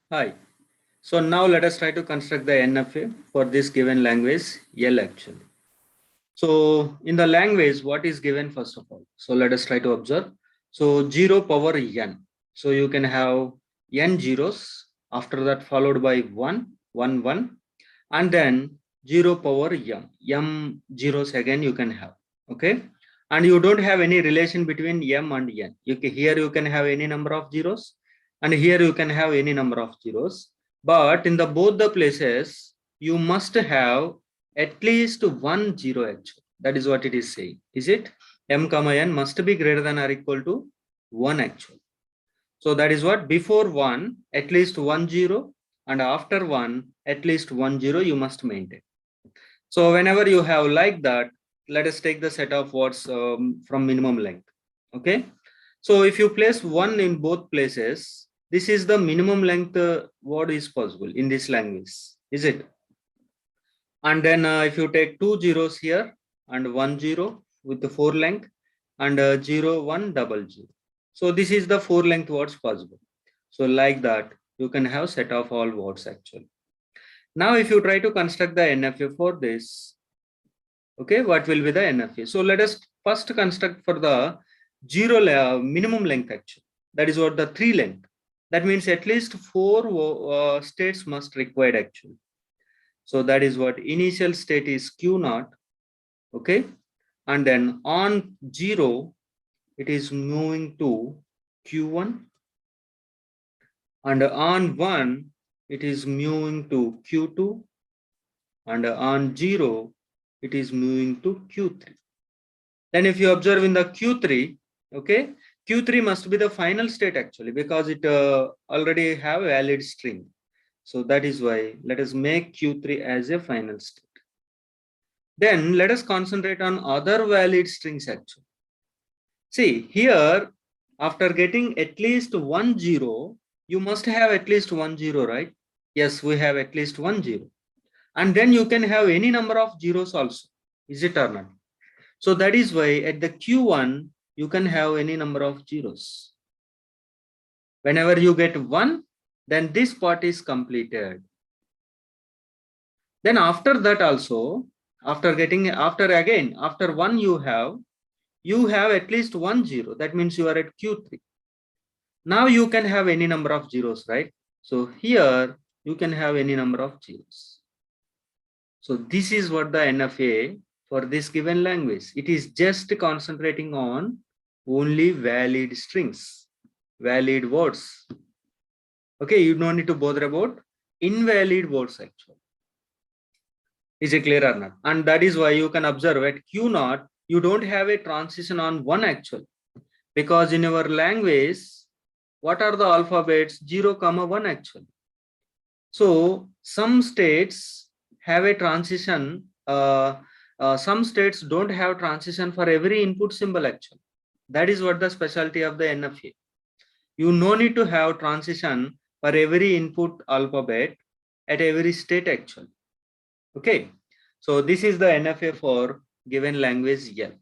Hi. So now let us try to construct the NFA for this given language L actually. So in the language, what is given first of all? So let us try to observe. So 0 power n. So you can have n zeros, after that followed by 1, 1, 1, and then 0 power m. M zeros again you can have. Okay. And you don't have any relation between m and n. Here you can have any number of zeros, and here you can have any number of zeros. But in the both the places, you must have at least one zero actually. That is what it is saying. Is it? M comma n must be greater than or equal to 1 actually. So that is what before 1 at least 1 0, and after 1 at least 1 0 you must maintain. So whenever you have like that, let us take the set of words from minimum length. Okay. So if you place 1 in both places, this is the minimum length word is possible in this language. Is it? And then if you take two zeros here and 1 0 with the 4 length, and 0 1 double 0. So this is the 4 length words possible. So like that you can have set of all words actually. Now if you try to construct the NFA for this, okay, what will be the NFA? So let us first construct for the minimum length actually. That is what the 3 length. That means at least 4 states must required actually. So that is what initial state is Q naught. Okay. And then on 0, it is moving to Q1. And on 1, it is moving to Q2. And on 0, it is moving to Q3. Then if you observe in the Q3, okay, Q3 must be the final state actually, because it already have a valid string. So that is why let us make Q3 as a final state. Then let us concentrate on other valid strings actually. See here, after getting at least 1 0, you must have at least 1 0, right? Yes, we have at least 1 0. And then you can have any number of zeros also. Is it or not? So that is why at the Q1, you can have any number of zeros. Whenever you get 1, then this part is completed. Then after that also, after 1 you have at least 1 0. That means you are at Q3. Now you can have any number of zeros, right? So here you can have any number of zeros. So this is what the NFA for this given language. It is just concentrating on only valid strings, valid words. Okay, you don't need to bother about invalid words actually. Is it clear or not? And that is why you can observe at Q naught, you don't have a transition on 1 actually. Because in our language, what are the alphabets? 0, 1 actually. So some states have a transition. Some states don't have transition for every input symbol actually. That is what the specialty of the NFA. You no need to have transition for every input alphabet at every state actually. Okay. So this is the NFA for given language L.